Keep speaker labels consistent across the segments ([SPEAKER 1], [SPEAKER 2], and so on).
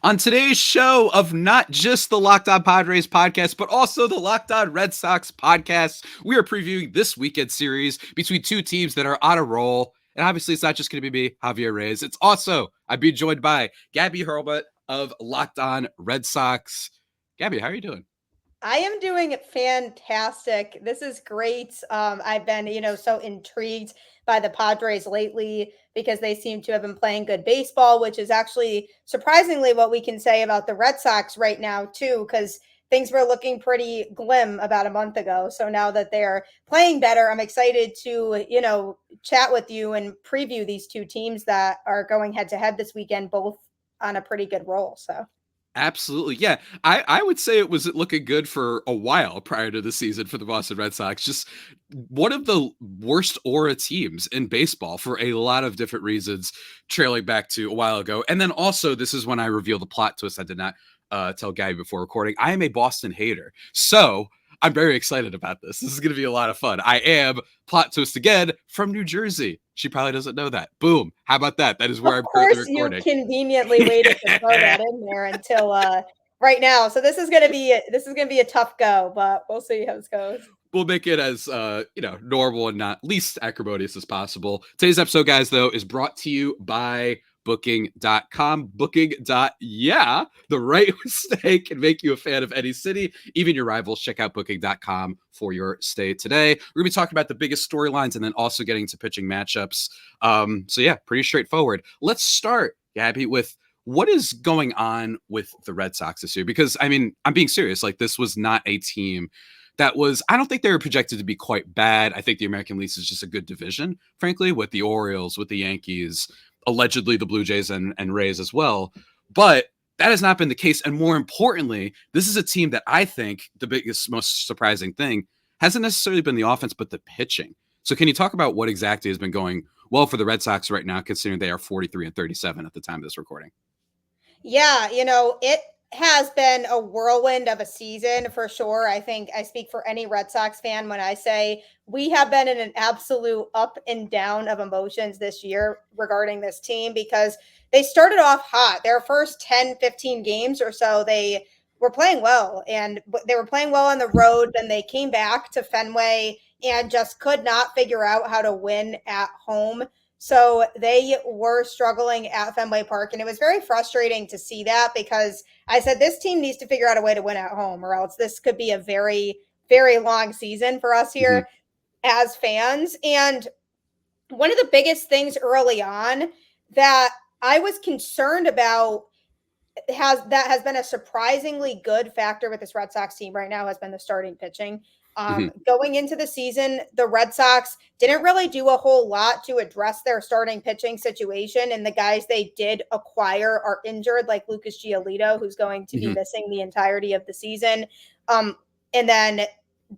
[SPEAKER 1] On today's show of not just the Locked On Padres podcast, but also the Locked On Red Sox podcast, we are previewing this weekend series between two teams that are on a roll. And obviously, it's not just going to be me, Javier Reyes. It's also, I'm being joined by Gabby Hurlbut of Locked On Red Sox. Gabby, how are you doing?
[SPEAKER 2] I am doing fantastic. This is great. I've been, so intrigued by the Padres lately because they seem to have been playing good baseball, which is actually surprisingly what we can say about the Red Sox right now, too, because things were looking pretty glim about a month ago. So now that they're playing better, I'm excited to, chat with you and preview these two teams that are going head to head this weekend, both on a pretty good roll. So.
[SPEAKER 1] Absolutely. Yeah. I would say it was looking good for a while prior to the season for the Boston Red Sox. Just one of the worst aura teams in baseball for a lot of different reasons, trailing back to a while ago. And then also, this is when I reveal the plot twist I did not tell Gabby before recording. I am a Boston hater. So I'm very excited about this. This is going to be a lot of fun. I am, plot twist again, from New Jersey. She probably doesn't know that. Boom. How about that? That is where I'm currently recording.
[SPEAKER 2] Of course, you conveniently waited to throw that in there until right now. So this is gonna be a tough go, but we'll see how this goes.
[SPEAKER 1] We'll make it as normal and not least acrimonious as possible. Today's episode, guys, though, is brought to you by Booking.com. Booking.yeah, the right stay can make you a fan of any city, even your rivals. Check out Booking.com for your stay today. We're going to be talking about the biggest storylines and then also getting to pitching matchups. So yeah, pretty straightforward. Let's start, Gabby, with what is going on with the Red Sox this year? Because, I mean, I'm being serious. Like, this was not a team that was, I don't think they were projected to be quite bad. I think the American League is just a good division, frankly, with the Orioles, with the Yankees, allegedly the Blue Jays and Rays as well. But that has not been the case. And more importantly, this is a team that I think the biggest, most surprising thing hasn't necessarily been the offense, but the pitching. So can you talk about what exactly has been going well for the Red Sox right now, considering they are 43-37 at the time of this recording?
[SPEAKER 2] Yeah, it has been a whirlwind of a season for sure. I think I speak for any Red Sox fan when I say we have been in an absolute up and down of emotions this year regarding this team because they started off hot. Their first 10, 15 games or so, they were playing well and they were playing well on the road. Then they came back to Fenway and just could not figure out how to win at home. So they were struggling at Fenway Park, and it was very frustrating to see that because I said this team needs to figure out a way to win at home, or else this could be a very, very long season for us here as fans. And one of the biggest things early on that I was concerned about has been a surprisingly good factor with this Red Sox team right now has been the starting pitching. Going into the season, the Red Sox didn't really do a whole lot to address their starting pitching situation. And the guys they did acquire are injured, like Lucas Giolito, who's going to be missing the entirety of the season. And then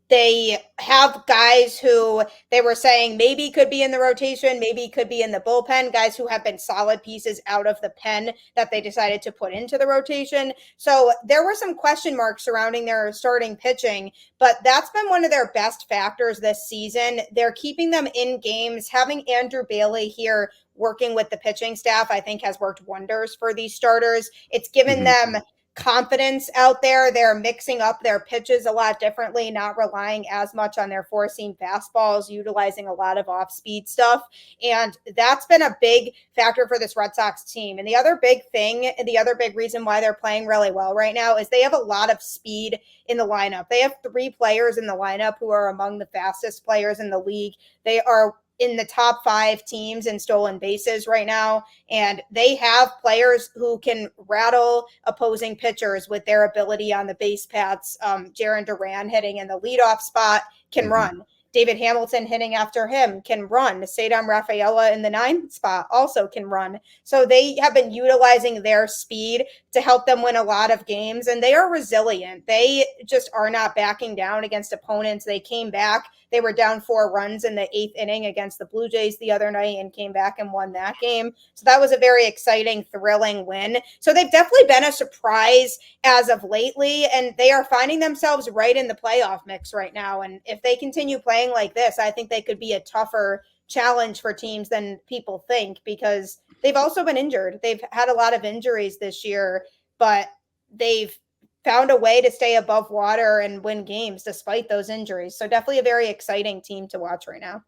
[SPEAKER 2] they have guys who they were saying maybe could be in the rotation, maybe could be in the bullpen, guys who have been solid pieces out of the pen that they decided to put into the rotation. So there were some question marks surrounding their starting pitching, but that's been one of their best factors this season. They're keeping them in games. Having Andrew Bailey here working with the pitching staff, I think has worked wonders for these starters. It's given them confidence out there. They're mixing up their pitches a lot differently, not relying as much on their four-seam fastballs, utilizing a lot of off-speed stuff. And that's been a big factor for this Red Sox team. And the other big reason why they're playing really well right now is they have a lot of speed in the lineup. They have 3 players in the lineup who are among the fastest players in the league. They are in the top 5 teams in stolen bases right now. And they have players who can rattle opposing pitchers with their ability on the base paths. Jarren Duran hitting in the leadoff spot can run. David Hamilton hitting after him can run. Cedar Rafaela in the 9th spot also can run. So they have been utilizing their speed to help them win a lot of games, and they are resilient. They just are not backing down against opponents. They came back. They were down 4 runs in the 8th inning against the Blue Jays the other night and came back and won that game. So that was a very exciting, thrilling win. So they've definitely been a surprise as of lately, and they are finding themselves right in the playoff mix right now. And if they continue playing like this, I think they could be a tougher challenge for teams than people think because they've also been injured. They've had a lot of injuries this year. but they've found a way to stay above water and win games despite those injuries. So definitely a very exciting team to watch right now.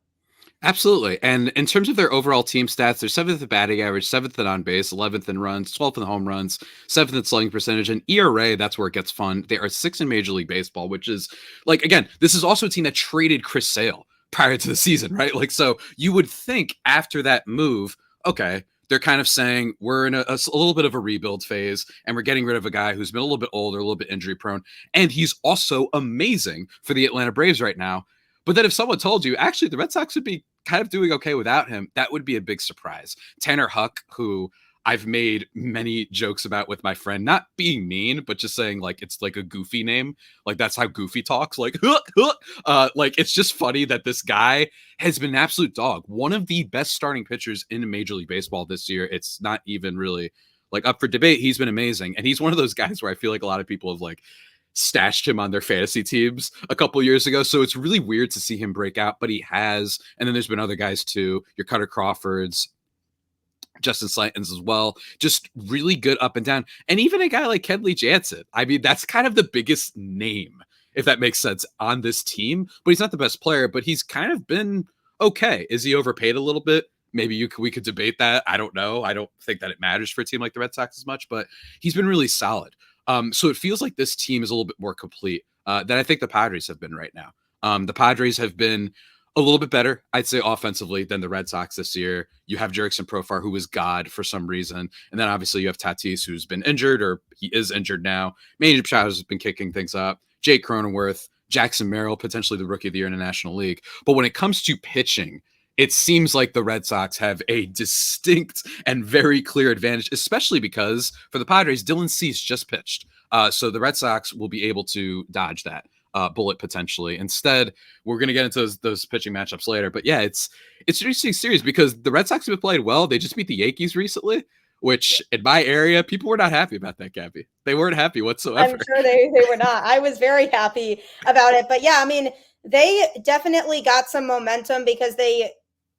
[SPEAKER 1] Absolutely. And in terms of their overall team stats, they're 7th in batting average, 7th in on base, 11th in runs, 12th in home runs, 7th in slugging percentage, and ERA. That's where it gets fun. They are 6th in Major League Baseball, which is like, again, this is also a team that traded Chris Sale prior to the season, right? Like, so you would think after that move, okay, they're kind of saying we're in a little bit of a rebuild phase and we're getting rid of a guy who's been a little bit older, a little bit injury prone. And he's also amazing for the Atlanta Braves right now. But then if someone told you, actually, the Red Sox would be kind of doing okay without him, that would be a big surprise. Tanner Houck, who I've made many jokes about with my friend, not being mean, but just saying like it's like a goofy name. Like that's how Goofy talks. Like, like it's just funny that this guy has been an absolute dog. One of the best starting pitchers in Major League Baseball this year. It's not even really like up for debate. He's been amazing. And he's one of those guys where I feel like a lot of people have like stashed him on their fantasy teams a couple years ago. So it's really weird to see him break out, but he has. And then there's been other guys too. Your Cutter Crawfords, Justin Slayton's as well. Just really good up and down. And even a guy like Kenley Jansen. I mean, that's kind of the biggest name, if that makes sense, on this team. But he's not the best player, but he's kind of been okay. Is he overpaid a little bit? Maybe we could debate that. I don't know. I don't think that it matters for a team like the Red Sox as much, but he's been really solid. So it feels like this team is a little bit more complete than I think the Padres have been right now. The Padres have been a little bit better, I'd say, offensively than the Red Sox this year. You have Jurickson Profar, who is God for some reason. And then obviously you have Tatis, who's been injured, or he is injured now. Manny Machado has been kicking things up. Jake Cronenworth, Jackson Merrill, potentially the Rookie of the Year in the National League. But when it comes to pitching, it seems like the Red Sox have a distinct and very clear advantage, especially because for the Padres, Dylan Cease just pitched. So the Red Sox will be able to dodge that bullet potentially. Instead, we're going to get into those pitching matchups later. But yeah, it's an interesting series because the Red Sox have played well. They just beat the Yankees recently, which in my area, people were not happy about that, Gabby. They weren't happy whatsoever.
[SPEAKER 2] I'm sure they were not. I was very happy about it. But yeah, I mean, they definitely got some momentum because they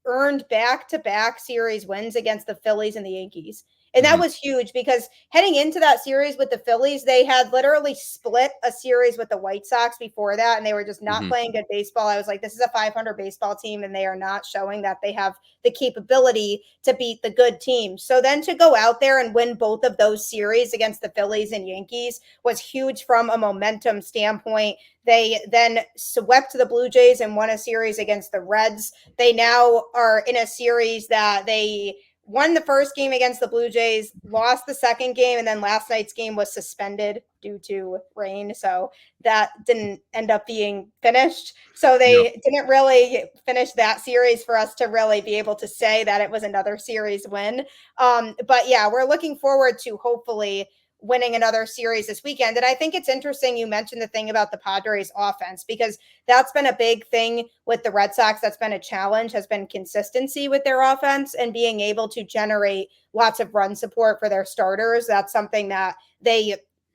[SPEAKER 2] earned back-to-back series wins against the Phillies and the Yankees. And that was huge because heading into that series with the Phillies, they had literally split a series with the White Sox before that, and they were just not playing good baseball. I was like, this is a 500 baseball team, and they are not showing that they have the capability to beat the good teams. So then to go out there and win both of those series against the Phillies and Yankees was huge from a momentum standpoint. They then swept the Blue Jays and won a series against the Reds. They now are in a series that they won the first game against the Blue Jays, lost the second game, and then last night's game was suspended due to rain. So that didn't end up being finished. So they didn't really finish that series for us to really be able to say that it was another series win. But yeah, we're looking forward to hopefully winning another series this weekend. And I think it's interesting you mentioned the thing about the Padres offense, because that's been a big thing with the Red Sox. That's been a challenge, has been consistency with their offense and being able to generate lots of run support for their starters. That's something that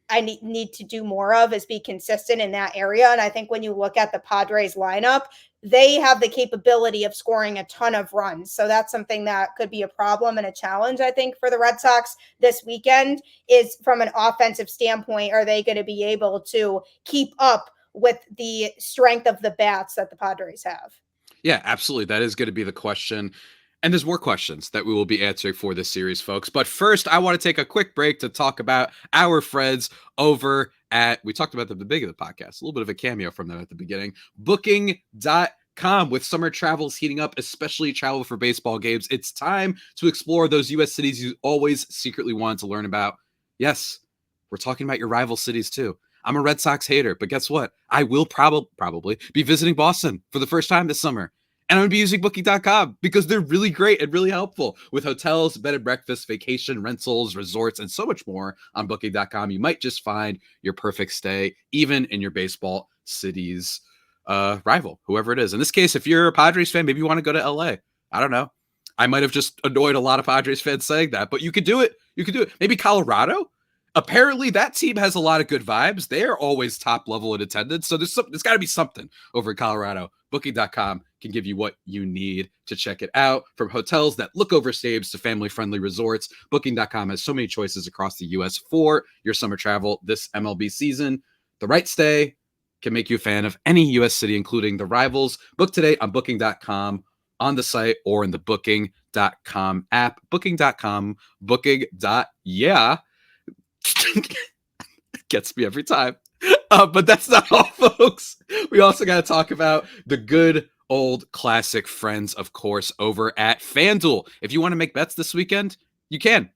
[SPEAKER 2] I need to do more of, is be consistent in that area. And I think when you look at the Padres lineup, they have the capability of scoring a ton of runs. So that's something that could be a problem and a challenge, I think, for the Red Sox this weekend, is from an offensive standpoint, are they going to be able to keep up with the strength of the bats that the Padres have?
[SPEAKER 1] Yeah, absolutely. That is going to be the question. And there's more questions that we will be answering for this series, folks. But first, I want to take a quick break to talk about our friends over at, we talked about them at the beginning of the podcast, a little bit of a cameo from them at the beginning, booking.com. With summer travels heating up, especially travel for baseball games, it's time to explore those U.S. cities you always secretly wanted to learn about. Yes, we're talking about your rival cities too. I'm a Red Sox hater, but guess what? I will probably be visiting Boston for the first time this summer. And I'm going to be using booking.com because they're really great and really helpful with hotels, bed and breakfast, vacation rentals, resorts, and so much more on booking.com. You might just find your perfect stay, even in your baseball city's rival, whoever it is. In this case, if you're a Padres fan, maybe you want to go to LA. I don't know. I might have just annoyed a lot of Padres fans saying that, but you could do it. You could do it. Maybe Colorado. Apparently, that team has a lot of good vibes. They are always top level in attendance. So there's got to be something over in Colorado. Booking.com can give you what you need to check it out. From hotels that look over stadiums to family-friendly resorts, Booking.com has so many choices across the U.S. for your summer travel this MLB season. The right stay can make you a fan of any U.S. city, including the rivals. Book today on Booking.com, on the site, or in the Booking.com app. Booking.com, Booking.yeah. Gets me every time. But that's not all, folks. We also got to talk about the good old classic friends, of course, over at FanDuel. If you want to make bets this weekend, you can.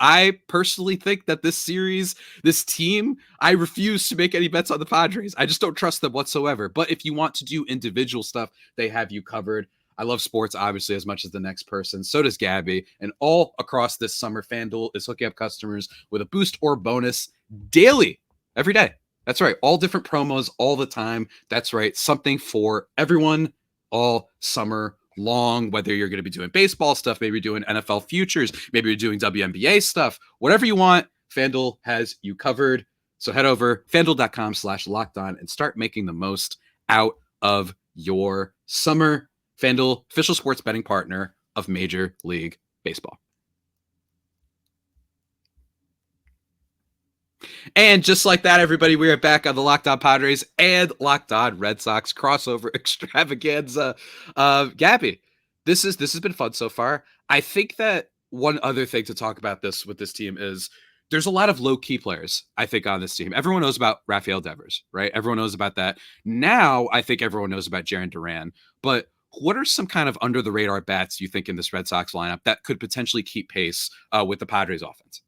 [SPEAKER 1] I personally think that this series, this team, I refuse to make any bets on the Padres. I just don't trust them whatsoever. But if you want to do individual stuff, they have you covered. I love sports, obviously, as much as the next person. So does Gabby. And all across this summer, FanDuel is hooking up customers with a boost or bonus daily, every day. That's right. All different promos all the time. That's right. Something for everyone all summer long, whether you're going to be doing baseball stuff, maybe doing NFL futures, maybe you're doing WNBA stuff, whatever you want, FanDuel has you covered. So head over FanDuel.com/lockedon and start making the most out of your summer. FanDuel, official sports betting partner of Major League Baseball. And just like that, everybody, we are back on the Locked On Padres and Locked On Red Sox crossover extravaganza. Gabby, this has been fun so far. I think that one other thing to talk about with this team is there's a lot of low-key players, I think, on this team. Everyone knows about Rafael Devers, right? Everyone knows about that. Now, I think everyone knows about Jarren Duran. But what are some kind of under-the-radar bats you think in this Red Sox lineup that could potentially keep pace with the Padres offense?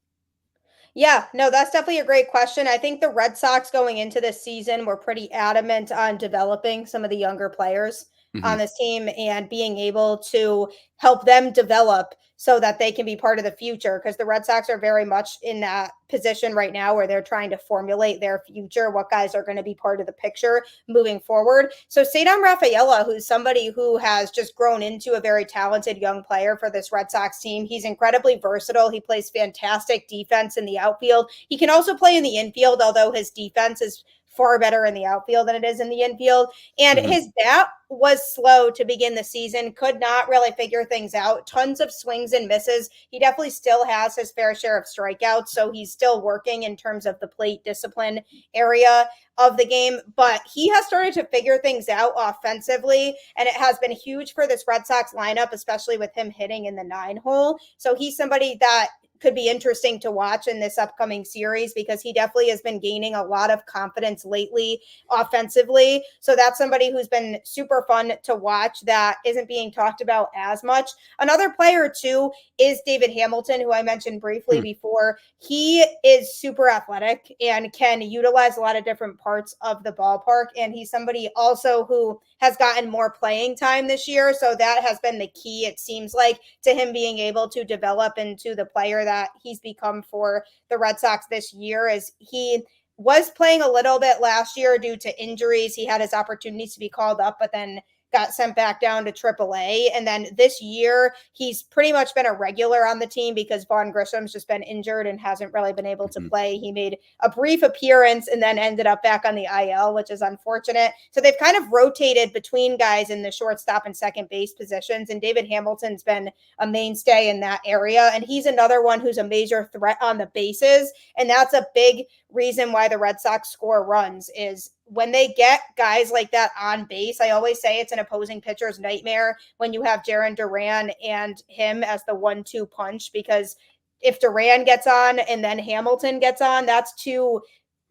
[SPEAKER 2] Yeah, no, that's definitely a great question. I think the Red Sox going into this season were pretty adamant on developing some of the younger players on this team and being able to help them develop so that they can be part of the future, because the Red Sox are very much in that position right now where they're trying to formulate their future, what guys are going to be part of the picture moving forward. So Cedar Rafaela, who's somebody who has just grown into a very talented young player for this Red Sox team. He's incredibly versatile. He plays fantastic defense in the outfield. He can also play in the infield, although his defense is far better in the outfield than it is in the infield. And his bat was slow to begin the season, could not really figure things out. Tons of swings and misses. He definitely still has his fair share of strikeouts, so he's still working in terms of the plate discipline area of the game. But he has started to figure things out offensively, and it has been huge for this Red Sox lineup, especially with him hitting in the 9-hole. So he's somebody that could be interesting to watch in this upcoming series, because he definitely has been gaining a lot of confidence lately offensively. So that's somebody who's been super fun to watch that isn't being talked about as much. Another player too is David Hamilton, who I mentioned briefly before. He is super athletic and can utilize a lot of different parts of the ballpark. And he's somebody also who has gotten more playing time this year. So that has been the key, it seems like, to him being able to develop into the player that he's become for the Red Sox this year. Is he was playing a little bit last year due to injuries. He had his opportunities to be called up, but then got sent back down to AAA. And then this year, he's pretty much been a regular on the team because Vaughn Grisham's just been injured and hasn't really been able to play. He made a brief appearance and then ended up back on the IL, which is unfortunate. So they've kind of rotated between guys in the shortstop and second base positions. And David Hamilton's been a mainstay in that area. And he's another one who's a major threat on the bases. And that's a big reason why the Red Sox score runs, is when they get guys like that on base. I always say it's an opposing pitcher's nightmare when you have Jarren Duran and him as the 1-2 punch, because if Duran gets on and then Hamilton gets on, that's two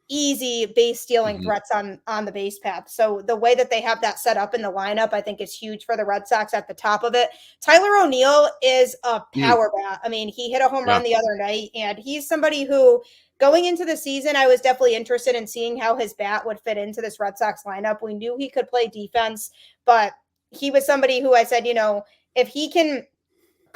[SPEAKER 2] easy base stealing threats on the base path. So the way that they have that set up in the lineup, I think, is huge for the Red Sox at the top of it. Tyler O'Neill is a power bat. I mean, he hit a home run the other night, and he's somebody who, going into the season, I was definitely interested in seeing how his bat would fit into this Red Sox lineup. We knew he could play defense, but he was somebody who I said, if he can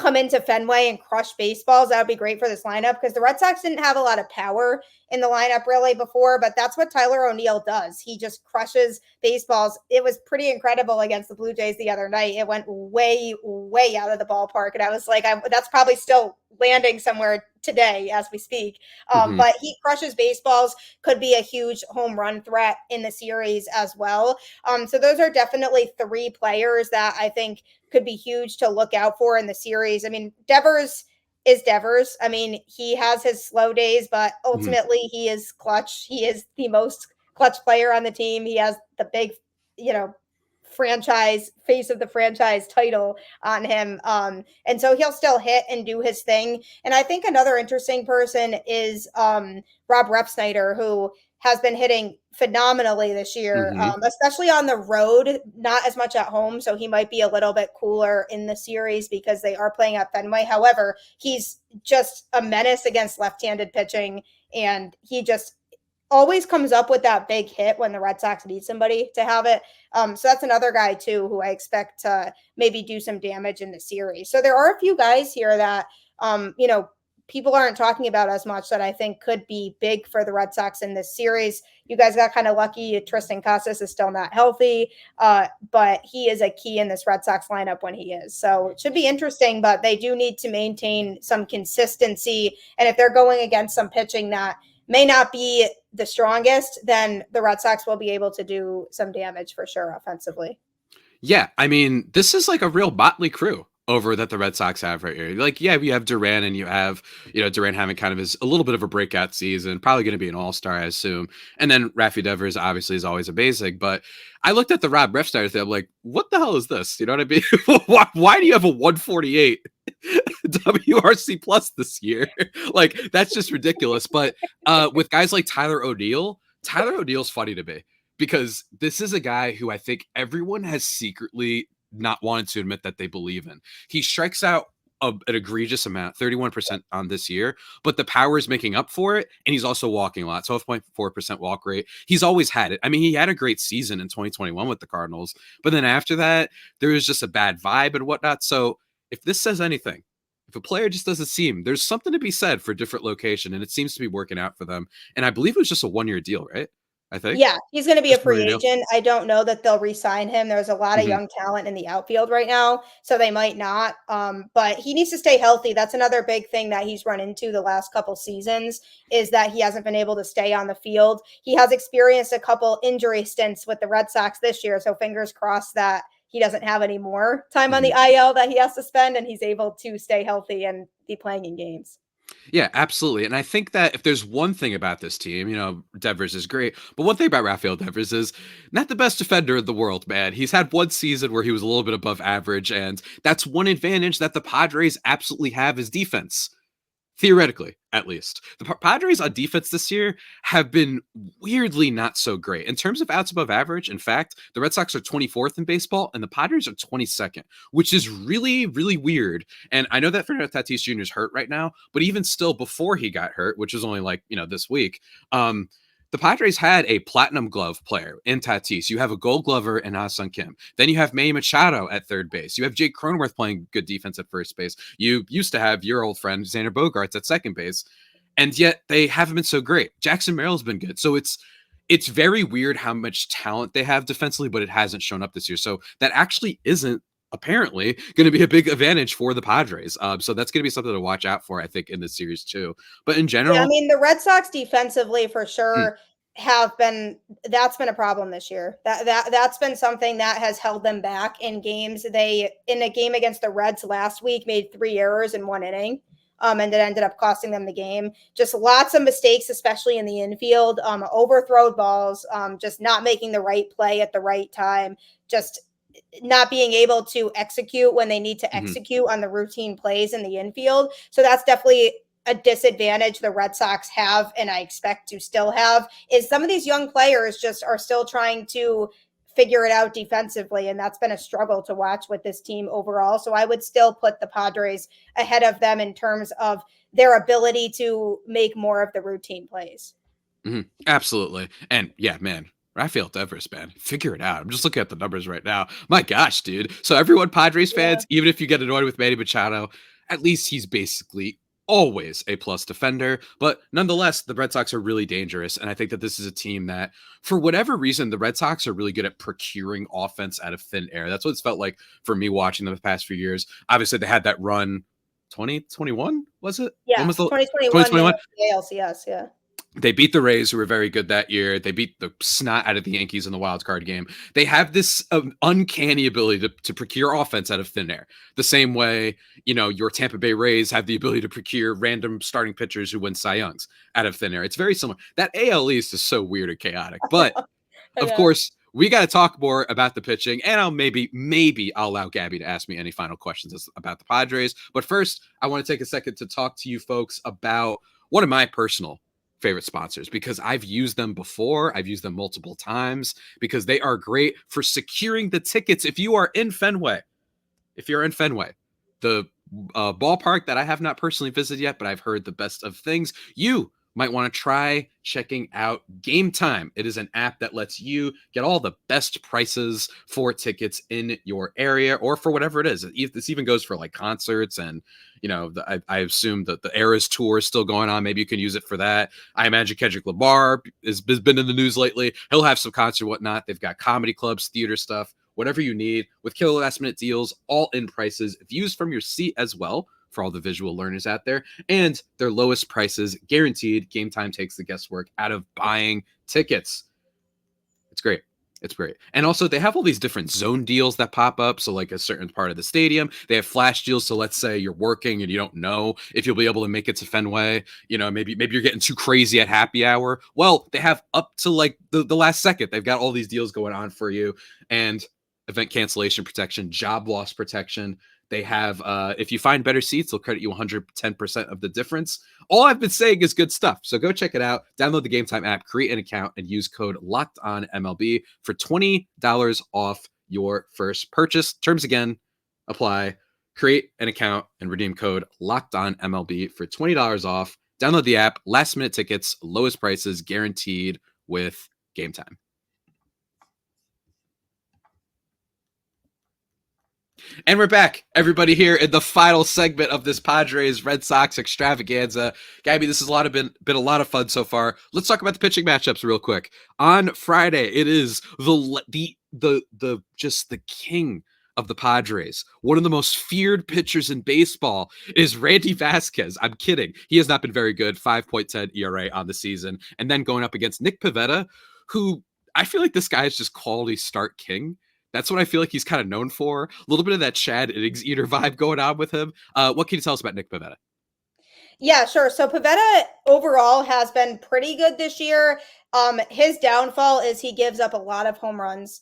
[SPEAKER 2] come into Fenway and crush baseballs, that would be great for this lineup, because the Red Sox didn't have a lot of power in the lineup really before, but that's what Tyler O'Neill does. He just crushes baseballs. It was pretty incredible against the Blue Jays the other night. It went way, way out of the ballpark. And I was like, that's probably still landing somewhere today as we speak. But he crushes baseballs, could be a huge home run threat in the series as well. So those are definitely three players that I think could be huge to look out for in the series. I mean, Devers is Devers. I mean, he has his slow days, but ultimately he is clutch. He is the most clutch player on the team. He has the big, franchise face of the franchise title on him. And so he'll still hit and do his thing. And I think another interesting person is Rob Refsnyder, who has been hitting phenomenally this year, especially on the road, not as much at home. So he might be a little bit cooler in the series because they are playing at Fenway. However, he's just a menace against left-handed pitching, and he just always comes up with that big hit when the Red Sox need somebody to have it. So that's another guy too, who I expect to maybe do some damage in the series. So there are a few guys here that, people aren't talking about as much that I think could be big for the Red Sox in this series. You guys got kind of lucky. Triston Casas is still not healthy, but he is a key in this Red Sox lineup when he is. So it should be interesting, but they do need to maintain some consistency. And if they're going against some pitching that may not be the strongest, then the Red Sox will be able to do some damage for sure offensively.
[SPEAKER 1] Yeah, I mean, this is like a real motley crew over that the Red Sox have right here. Like, yeah, you have Duran, and you have, Duran having kind of a little bit of a breakout season, probably going to be an all-star, I assume. And then Rafi Devers obviously is always a basic, but I looked at the Rob Refsnyder thing. I'm like, what the hell is this? You know what I mean? why do you have a 148 WRC plus this year? Like, that's just ridiculous. But with guys like Tyler O'Neill's funny to me, because this is a guy who I think everyone has secretly not wanted to admit that they believe in. He strikes out an egregious amount, 31% on this year, but the power is making up for it, and he's also walking a lot, 12.4% walk rate. He's always had it. I mean, he had a great season in 2021 with the Cardinals, but then after that, there was just a bad vibe and whatnot. So if this says anything, if a player just doesn't seem, there's something to be said for different location, and it seems to be working out for them. And I believe it was just a 1-year deal, right? I think.
[SPEAKER 2] Yeah, he's going to be a free agent. I don't know that they'll re-sign him. There's a lot of young talent in the outfield right now, so they might not. But he needs to stay healthy. That's another big thing that he's run into the last couple seasons, is that he hasn't been able to stay on the field. He has experienced a couple injury stints with the Red Sox this year, so fingers crossed that he doesn't have any more time on the IL that he has to spend, and he's able to stay healthy and be playing in games.
[SPEAKER 1] Yeah, absolutely. And I think that if there's one thing about this team, Devers is great, but one thing about Rafael Devers is not the best defender in the world, man. He's had one season where he was a little bit above average, and that's one advantage that the Padres absolutely have is defense. Theoretically, at least. The Padres on defense this year have been weirdly not so great. In terms of outs above average, in fact, the Red Sox are 24th in baseball, and the Padres are 22nd, which is really, really weird. And I know that Fernando Tatis Jr. is hurt right now, but even still before he got hurt, which was only this week, the Padres had a platinum glove player in Tatis. You have a gold glover in Ah-Sung Kim. Then you have Manny Machado at third base. You have Jake Cronenworth playing good defense at first base. You used to have your old friend Xander Bogaerts at second base. And yet they haven't been so great. Jackson Merrill's been good. So it's very weird how much talent they have defensively, but it hasn't shown up this year. So that actually isn't apparently going to be a big advantage for the Padres. So that's going to be something to watch out for, I think, in this series too. But in general,
[SPEAKER 2] yeah, I mean, the Red Sox defensively for sure that's been a problem this year. That's been something that has held them back in games. They, in a game against the Reds last week, made 3 errors in 1 inning. And it ended up costing them the game. Just lots of mistakes, especially in the infield, overthrown balls, just not making the right play at the right time, just not being able to execute when they need to execute on the routine plays in the infield. So that's definitely a disadvantage the Red Sox have, and I expect to still have, is some of these young players just are still trying to figure it out defensively, and that's been a struggle to watch with this team overall. So I would still put the Padres ahead of them in terms of their ability to make more of the routine plays.
[SPEAKER 1] Absolutely. And yeah, man, Rafael Devers, man, figure it out. I'm just looking at the numbers right now. My gosh, dude. So everyone, Padres fans, even if you get annoyed with Manny Machado, at least he's basically always a plus defender. But nonetheless, the Red Sox are really dangerous. And I think that this is a team that, for whatever reason, the Red Sox are really good at procuring offense out of thin air. That's what it's felt like for me watching them the past few years. Obviously, they had that run 2021, was it?
[SPEAKER 2] Yeah,
[SPEAKER 1] when was the
[SPEAKER 2] 2021, 2021? The ALCS, yeah.
[SPEAKER 1] They beat the Rays, who were very good that year. They beat the snot out of the Yankees in the wild card game. They have this uncanny ability to procure offense out of thin air. The same way, your Tampa Bay Rays have the ability to procure random starting pitchers who win Cy Youngs out of thin air. It's very similar. That AL East is so weird and chaotic. But, of course, we got to talk more about the pitching, and I'll maybe I'll allow Gabby to ask me any final questions about the Padres. But first, I want to take a second to talk to you folks about one of my personal favorite sponsors, because I've used them before. I've used them multiple times because they are great for securing the tickets. If you're in Fenway, the ballpark that I have not personally visited yet, but I've heard the best of things, you might want to try checking out Game Time. It is an app that lets you get all the best prices for tickets in your area, or for whatever it is. This even goes for like concerts, and I assume that the Eras tour is still going on. Maybe you can use it for that. I imagine Kendrick Lamar has been in the news lately. He'll have some concert whatnot. They've got comedy clubs, theater stuff, whatever you need, with killer last minute deals, all in prices, views from your seat as well, for all the visual learners out there, and their lowest prices guaranteed. Game Time takes the guesswork out of buying tickets. It's great. It's great. And also, they have all these different zone deals that pop up. So like a certain part of the stadium, they have flash deals. So let's say you're working and you don't know if you'll be able to make it to Fenway. Maybe you're getting too crazy at happy hour. Well, they have up to like the last second. They've got all these deals going on for you. And event cancellation protection, job loss protection. They have, if you find better seats, they'll credit you 110% of the difference. All I've been saying is good stuff. So go check it out. Download the Game Time app, create an account, and use code LOCKEDONMLB for $20 off your first purchase. Terms again apply. Create an account and redeem code LOCKEDONMLB for $20 off. Download the app. Last minute tickets, lowest prices guaranteed with Game Time. And we're back, everybody, here in the final segment of this Padres Red Sox extravaganza. Gabby, this has been a lot of fun so far. Let's talk about the pitching matchups real quick. On Friday, it is just the king of the Padres. One of the most feared pitchers in baseball is Randy Vasquez. I'm kidding. He has not been very good. 5.10 ERA on the season. And then going up against Nick Pivetta, who I feel like this guy is just quality start king. That's what I feel like he's kind of known for. A little bit of that Chad Innings Eater vibe going on with him. What can you tell us about Nick Pivetta?
[SPEAKER 2] Yeah, sure. So Pivetta overall has been pretty good this year. His downfall is he gives up a lot of home runs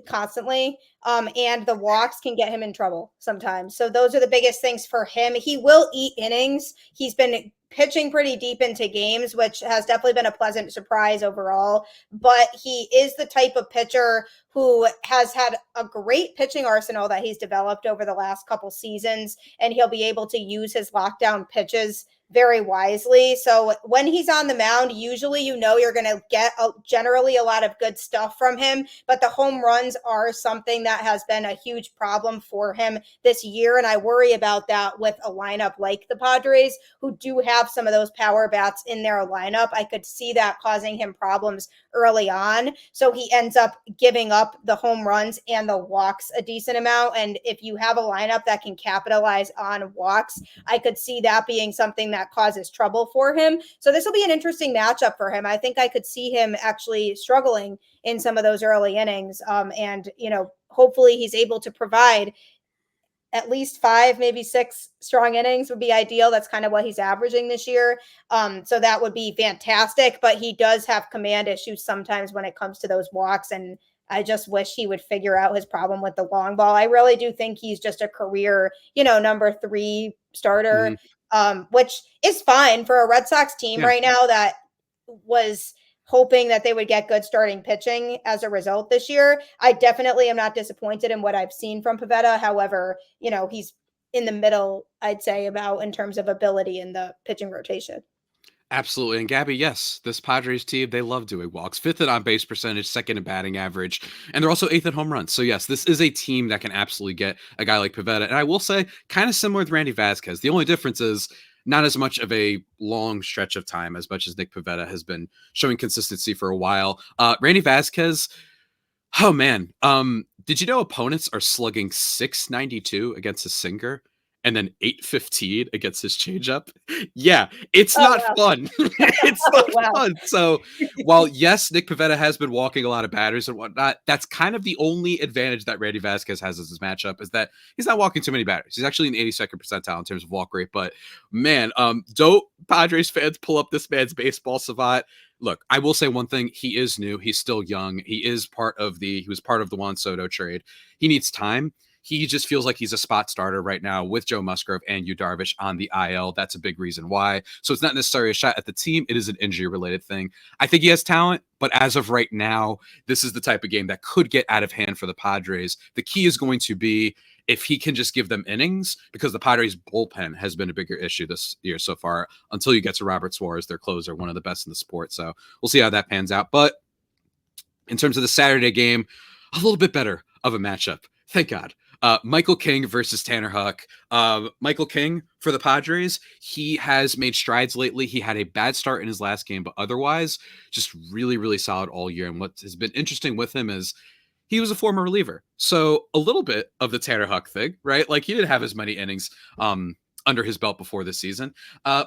[SPEAKER 2] constantly. And the walks can get him in trouble sometimes. So those are the biggest things for him. He will eat innings. He's been pitching pretty deep into games, which has definitely been a pleasant surprise overall. But he is the type of pitcher who has had a great pitching arsenal that he's developed over the last couple seasons, and he'll be able to use his lockdown pitches very wisely. So when he's on the mound, usually you're going to get generally a lot of good stuff from him, but the home runs are something that has been a huge problem for him this year, and I worry about that with a lineup like the Padres, who do have some of those power bats in their lineup. I could see that causing him problems early on, so he ends up giving up the home runs and the walks a decent amount, and if you have a lineup that can capitalize on walks, I could see that being something that causes trouble for him. So this will be an interesting matchup for him. I think I could see him actually struggling in some of those early innings. And hopefully he's able to provide at least 5, maybe 6 strong innings would be ideal. That's kind of what he's averaging this year. So that would be fantastic, but he does have command issues sometimes when it comes to those walks. And I just wish he would figure out his problem with the long ball. I really do think he's just a career, number 3 starter, which is fine for a Red Sox team right now that was hoping that they would get good starting pitching as a result this year. I definitely am not disappointed in what I've seen from Pivetta. However, he's in the middle, I'd say, about in terms of ability in the pitching rotation.
[SPEAKER 1] Absolutely. And Gabby, yes, this Padres team, they love doing walks. Fifth in on base percentage, second in batting average, and they're also eighth in home runs. So, yes, this is a team that can absolutely get a guy like Pivetta. And I will say, kind of similar with Randy Vasquez. The only difference is not as much of a long stretch of time as much as Nick Pivetta has been showing consistency for a while. Randy Vasquez, oh man, did you know opponents are slugging 692 against a sinker? And then 815 against his changeup. Yeah, it's
[SPEAKER 2] Oh
[SPEAKER 1] not
[SPEAKER 2] wow.
[SPEAKER 1] fun. It's
[SPEAKER 2] Oh
[SPEAKER 1] not
[SPEAKER 2] wow.
[SPEAKER 1] fun. So while yes, Nick Pivetta has been walking a lot of batters and whatnot, that's kind of the only advantage that Randy Vasquez has as his matchup is that he's not walking too many batters. He's actually in the 82nd percentile in terms of walk rate. But man, don't Padres fans pull up this man's baseball savant. Look, I will say one thing. He is new. He's still young. He was part of the Juan Soto trade. He needs time. He just feels like he's a spot starter right now with Joe Musgrove and Yu Darvish on the IL. That's a big reason why. So it's not necessarily a shot at the team. It is an injury related thing. I think he has talent, but as of right now, this is the type of game that could get out of hand for the Padres. The key is going to be if he can just give them innings, because the Padres bullpen has been a bigger issue this year so far until you get to Robert Suarez, their closer, one of the best in the sport. So we'll see how that pans out. But in terms of the Saturday game, a little bit better of a matchup. Thank God. Michael King versus Tanner Houck. Michael King for the Padres, he has made strides lately. He had a bad start in his last game, but otherwise just really, really solid all year. And what has been interesting with him is he was a former reliever. So a little bit of the Tanner Houck thing, right? Like he didn't have as many innings under his belt before this season.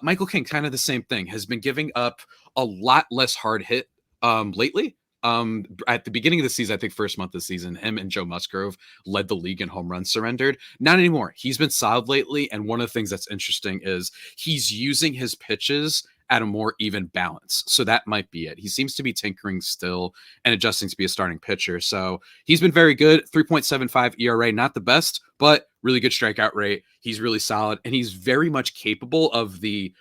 [SPEAKER 1] Michael King, kind of the same thing, has been giving up a lot less hard hit lately. At the beginning of the season, I think first month of the season, him and Joe Musgrove led the league in home runs surrendered. Not anymore. He's been solid lately. And one of the things that's interesting is he's using his pitches at a more even balance. So that might be it. He seems to be tinkering still and adjusting to be a starting pitcher. So he's been very good. 3.75 ERA, not the best, but really good strikeout rate. He's really solid. And he's very much capable of the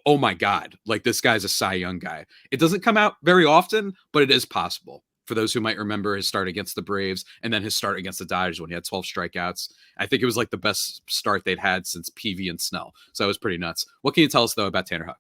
[SPEAKER 1] oh my God, like this guy's a Cy Young guy. It doesn't come out very often, but it is possible. For those who might remember his start against the Braves and then his start against the Dodgers when he had 12 strikeouts. I think it was like the best start they'd had since Peavy and Snell. So it was pretty nuts. What can you tell us, though, about Tanner Houck?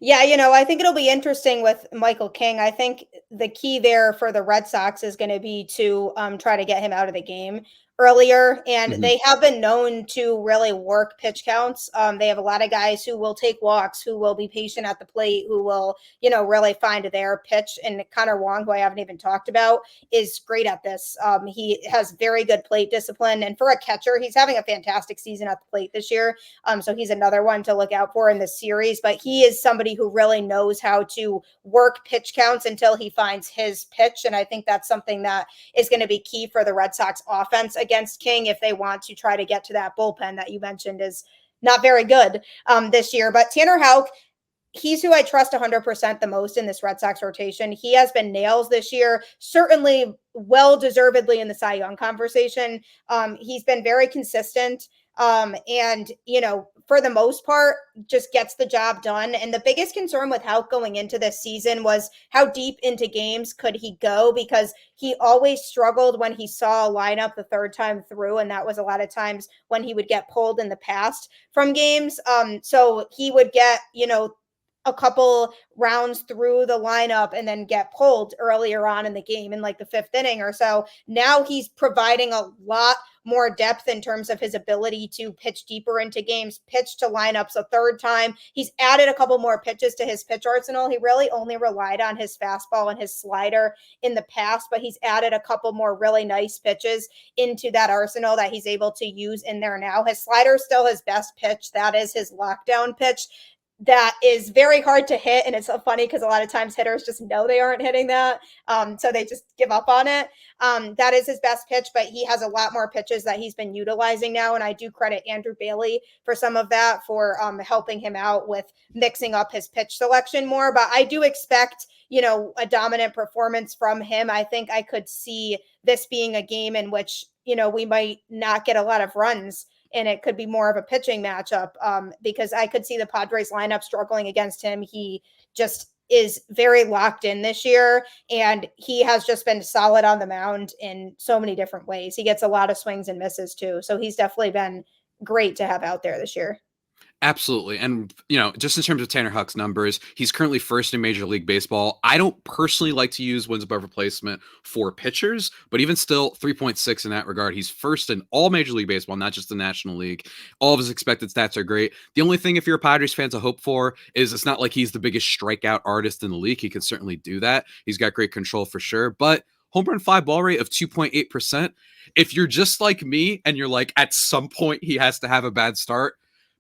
[SPEAKER 2] Yeah, I think it'll be interesting with Michael King. I think the key there for the Red Sox is going to be to try to get him out of the game earlier. And
[SPEAKER 1] Mm-hmm.
[SPEAKER 2] they have been known to really work pitch counts. They have a lot of guys who will take walks, who will be patient at the plate, who will, really find their pitch. And Connor Wong, who I haven't even talked about, is great at this. He has very good plate discipline. And for a catcher, he's having a fantastic season at the plate this year. So he's another one to look out for in this series. But he is somebody who really knows how to work pitch counts until he finds his pitch. And I think that's something that is going to be key for the Red Sox offense against King if they want to try to get to that bullpen that you mentioned is not very good this year. But Tanner Houck, he's who I trust 100% the most in this Red Sox rotation. He has been nails this year, certainly well deservedly in the Cy Young conversation. He's been very consistent. And for the most part, just gets the job done. And the biggest concern with Houck going into this season was how deep into games could he go, because he always struggled when he saw a lineup the third time through. And that was a lot of times when he would get pulled in the past from games. So he would get, a couple rounds through the lineup and then get pulled earlier on in the game in like the fifth inning or so. Now he's providing a lot more depth in terms of his ability to pitch deeper into games, pitch to lineups a third time. He's added a couple more pitches to his pitch arsenal. He really only relied on his fastball and his slider in the past, but he's added a couple more really nice pitches into that arsenal that he's able to use in there now. His slider is still his best pitch. That is his lockdown pitch. That is very hard to hit. And it's so funny because a lot of times hitters just know they aren't hitting that. So they just give up on it. That is his best pitch, but he has a lot more pitches that he's been utilizing now. And I do credit Andrew Bailey for some of that, for helping him out with mixing up his pitch selection more. But I do expect, a dominant performance from him. I think I could see this being a game in which, we might not get a lot of runs, and it could be more of a pitching matchup because I could see the Padres lineup struggling against him. He just is very locked in this year, and he has just been solid on the mound in so many different ways. He gets a lot of swings and misses too. So he's definitely been great to have out there this year.
[SPEAKER 1] Absolutely. And, just in terms of Tanner Houck's numbers, he's currently first in Major League Baseball. I don't personally like to use wins above replacement for pitchers, but even still, 3.6 in that regard. He's first in all Major League Baseball, not just the National League. All of his expected stats are great. The only thing, if you're a Padres fan, to hope for is it's not like he's the biggest strikeout artist in the league. He can certainly do that. He's got great control for sure. But home run fly ball rate of 2.8%. If you're just like me and you're like, at some point, he has to have a bad start,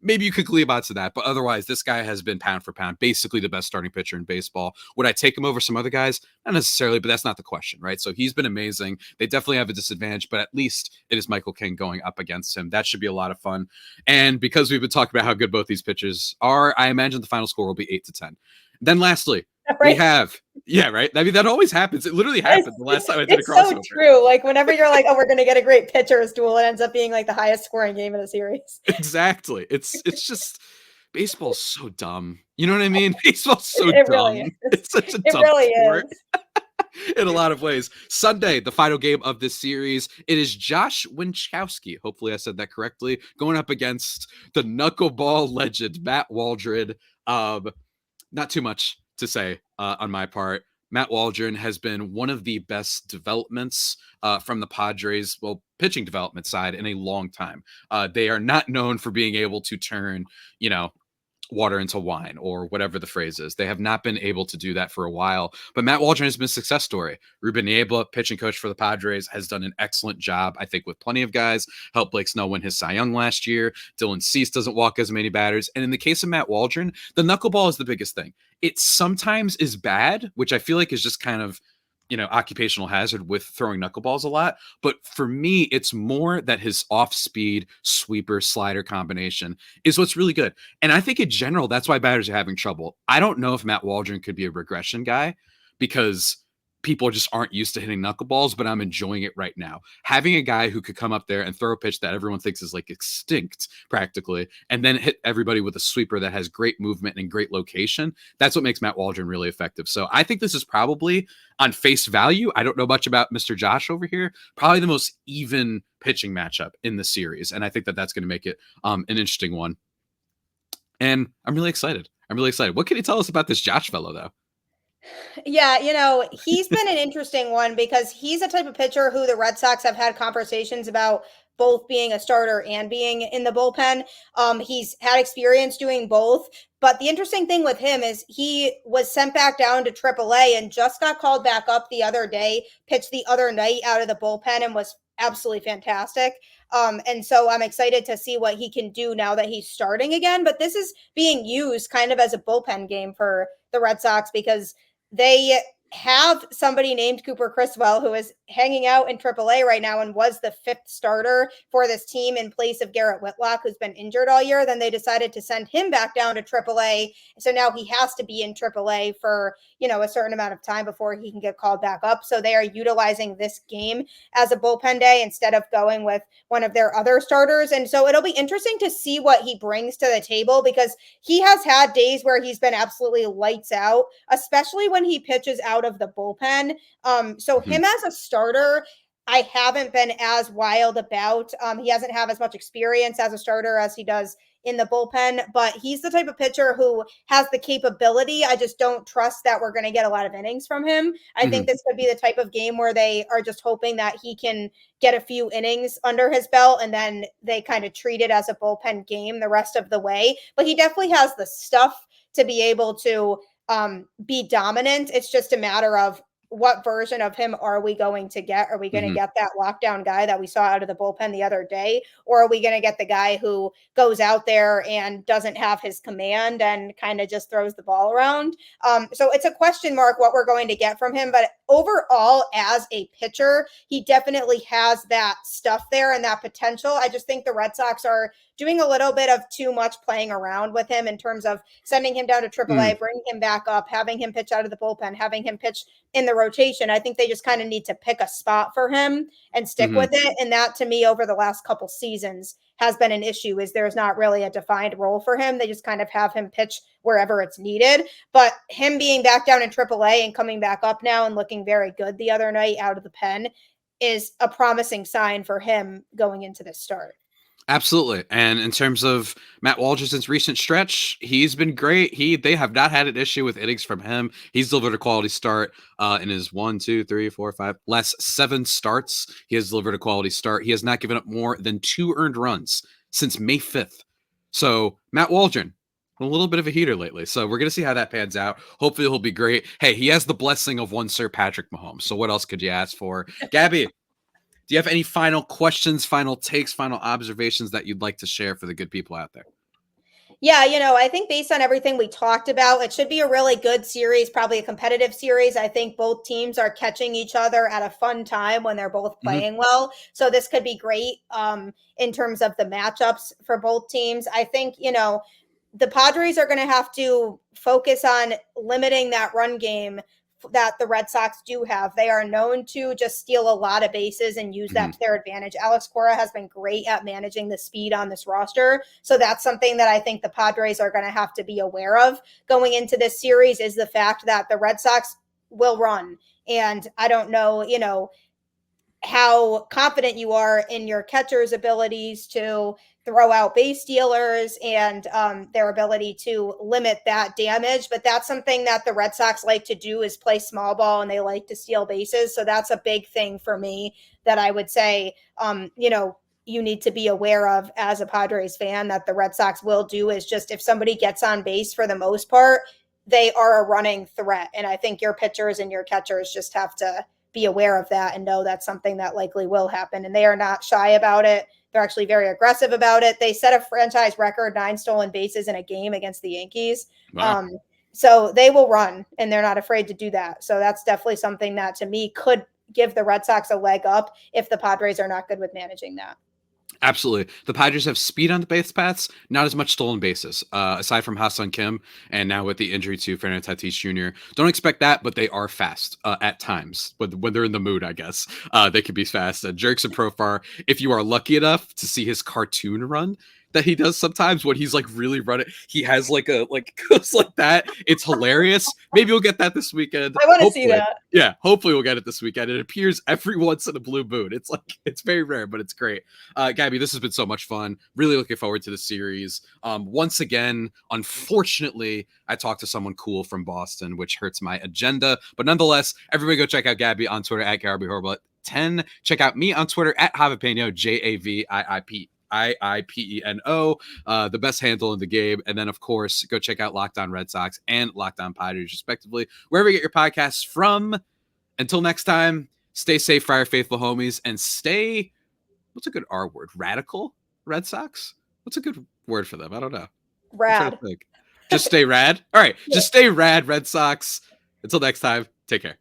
[SPEAKER 1] maybe you could glean out to that, but otherwise, this guy has been pound for pound, basically the best starting pitcher in baseball. Would I take him over some other guys? Not necessarily, but that's not the question, right? So he's been amazing. They definitely have a disadvantage, but at least it is Michael King going up against him. That should be a lot of fun. And because we've been talking about how good both these pitchers are, I imagine the final score will be 8-10. Then lastly, we have, right? I mean, that always happens. It literally happened the last time I did a crossover.
[SPEAKER 2] It's so true. Like, whenever you're like, oh, we're going to get a great pitchers duel, it ends up being like the highest scoring game of the series.
[SPEAKER 1] Exactly. It's just, baseball's so dumb. You know what I mean? Baseball's so
[SPEAKER 2] It
[SPEAKER 1] dumb.
[SPEAKER 2] really is.
[SPEAKER 1] It's such a
[SPEAKER 2] It
[SPEAKER 1] dumb
[SPEAKER 2] really
[SPEAKER 1] sport.
[SPEAKER 2] is.
[SPEAKER 1] In a lot of ways. Sunday, the final game of this series, it is Josh Winchowski, hopefully I said that correctly, going up against the knuckleball legend, Matt Waldron. Not too much to say on my part. Matt Waldron has been one of the best developments from the Padres, pitching development side in a long time. They are not known for being able to turn, water into wine or whatever the phrase is. They have not been able to do that for a while, but Matt Waldron has been a success story. Ruben Niebla, pitching coach for the Padres, has done an excellent job, I think, with plenty of guys. Helped Blake Snell win his Cy Young last year. Dylan Cease doesn't walk as many batters. And in the case of Matt Waldron, the knuckleball is the biggest thing. It sometimes is bad, which I feel like is just kind of, occupational hazard with throwing knuckleballs a lot. But for me, it's more that his off-speed sweeper slider combination is what's really good. And I think in general, that's why batters are having trouble. I don't know if Matt Waldron could be a regression guy because people just aren't used to hitting knuckleballs, but I'm enjoying it right now. Having a guy who could come up there and throw a pitch that everyone thinks is like extinct practically, and then hit everybody with a sweeper that has great movement and great location, that's what makes Matt Waldron really effective. So I think this is probably, on face value, I don't know much about Mr. Josh over here, probably the most even pitching matchup in the series. And I think that that's going to make it an interesting one. And I'm really excited. What can you tell us about this Josh fellow, though?
[SPEAKER 2] Yeah, he's been an interesting one because he's a type of pitcher who the Red Sox have had conversations about both being a starter and being in the bullpen. He's had experience doing both. But the interesting thing with him is he was sent back down to AAA and just got called back up the other day, pitched the other night out of the bullpen and was absolutely fantastic. And so I'm excited to see what he can do now that he's starting again. But this is being used kind of as a bullpen game for the Red Sox because they have somebody named Cooper Criswell who is hanging out in AAA right now and was the 5th starter for this team in place of Garrett Whitlock, who's been injured all year. Then they decided to send him back down to AAA. So now he has to be in AAA for, a certain amount of time before he can get called back up. So they are utilizing this game as a bullpen day instead of going with one of their other starters. And so it'll be interesting to see what he brings to the table because he has had days where he's been absolutely lights out, especially when he pitches out of the bullpen. So him as a starter, I haven't been as wild about. He hasn't had as much experience as a starter as he does in the bullpen, but he's the type of pitcher who has the capability. I just don't trust that we're going to get a lot of innings from him. I think this could be the type of game where they are just hoping that he can get a few innings under his belt and then they kind of treat it as a bullpen game the rest of the way. But he definitely has the stuff to be able to be dominant. It's just a matter of what version of him are we going to get? Are we going to get that lockdown guy that we saw out of the bullpen the other day? Or are we going to get the guy who goes out there and doesn't have his command and kind of just throws the ball around? So it's a question mark what we're going to get from him. But overall, as a pitcher, he definitely has that stuff there and that potential. I just think the Red Sox are doing a little bit of too much playing around with him in terms of sending him down to AAA, bringing him back up, having him pitch out of the bullpen, having him pitch in the rotation. I think they just kind of need to pick a spot for him and stick with it. And that, to me, over the last couple seasons has been an issue, is there's not really a defined role for him. They just kind of have him pitch wherever it's needed. But him being back down in AAA and coming back up now and looking very good the other night out of the pen is a promising sign for him going into this start.
[SPEAKER 1] Absolutely. And in terms of Matt Waldron's recent stretch, he's been great. They have not had an issue with innings from him. He's delivered a quality start in his 7 starts. He has delivered a quality start. He has not given up more than 2 earned runs since May 5th. So Matt Waldron, a little bit of a heater lately. So we're going to see how that pans out. Hopefully he'll be great. Hey, he has the blessing of one Sir Patrick Mahomes. So what else could you ask for? Gabby, do you have any final questions, final takes, final observations that you'd like to share for the good people out there?
[SPEAKER 2] Yeah, I think based on everything we talked about, it should be a really good series, probably a competitive series. I think both teams are catching each other at a fun time when they're both playing well. So this could be great in terms of the matchups for both teams. I think, the Padres are going to have to focus on limiting that run game that the Red Sox do have. They are known to just steal a lot of bases and use that to their advantage. Alex Cora has been great at managing the speed on this roster. So that's something that I think the Padres are going to have to be aware of going into this series, is the fact that the Red Sox will run. And I don't know, how confident you are in your catcher's abilities to throw out base stealers and their ability to limit that damage. But that's something that the Red Sox like to do, is play small ball, and they like to steal bases. So that's a big thing for me that I would say, you need to be aware of as a Padres fan, that the Red Sox will do, is just if somebody gets on base, for the most part, they are a running threat. And I think your pitchers and your catchers just have to be aware of that and know that's something that likely will happen. And they are not shy about it. They're actually very aggressive about it. They set a franchise record, 9 stolen bases in a game against the Yankees.
[SPEAKER 1] Wow.
[SPEAKER 2] So they will run, and they're not afraid to do that. So that's definitely something that, to me, could give the Red Sox a leg up if the Padres are not good with managing that.
[SPEAKER 1] Absolutely. The Padres have speed on the base paths, not as much stolen bases, aside from Ha-Seong Kim, and now with the injury to Fernando Tatis Jr. Don't expect that, but they are fast at times. When they're in the mood, I guess, they can be fast. Jurickson Profar, if you are lucky enough to see his cartoon run that he does sometimes when he's like really running, he has goes like that. It's hilarious. Maybe we'll get that this weekend.
[SPEAKER 2] I want to see that.
[SPEAKER 1] Yeah, hopefully we'll get it this weekend. It appears every once in a blue moon. It's very rare, but it's great. Gabby, this has been so much fun. Really looking forward to the series. Once again, unfortunately, I talked to someone cool from Boston, which hurts my agenda. But nonetheless, everybody go check out Gabby on Twitter at Gabby Hurlbut 10. Check out me on Twitter at Javipeno, JAVIIPENO, the best handle in the game. And then, of course, go check out Locked On Red Sox and Locked On Padres, respectively, wherever you get your podcasts from. Until next time, stay safe, Friar Faithful homies, and stay, what's a good R word? Radical Red Sox? What's a good word for them? I don't know.
[SPEAKER 2] Rad.
[SPEAKER 1] Just stay rad. All right. Just stay rad, Red Sox. Until next time, take care.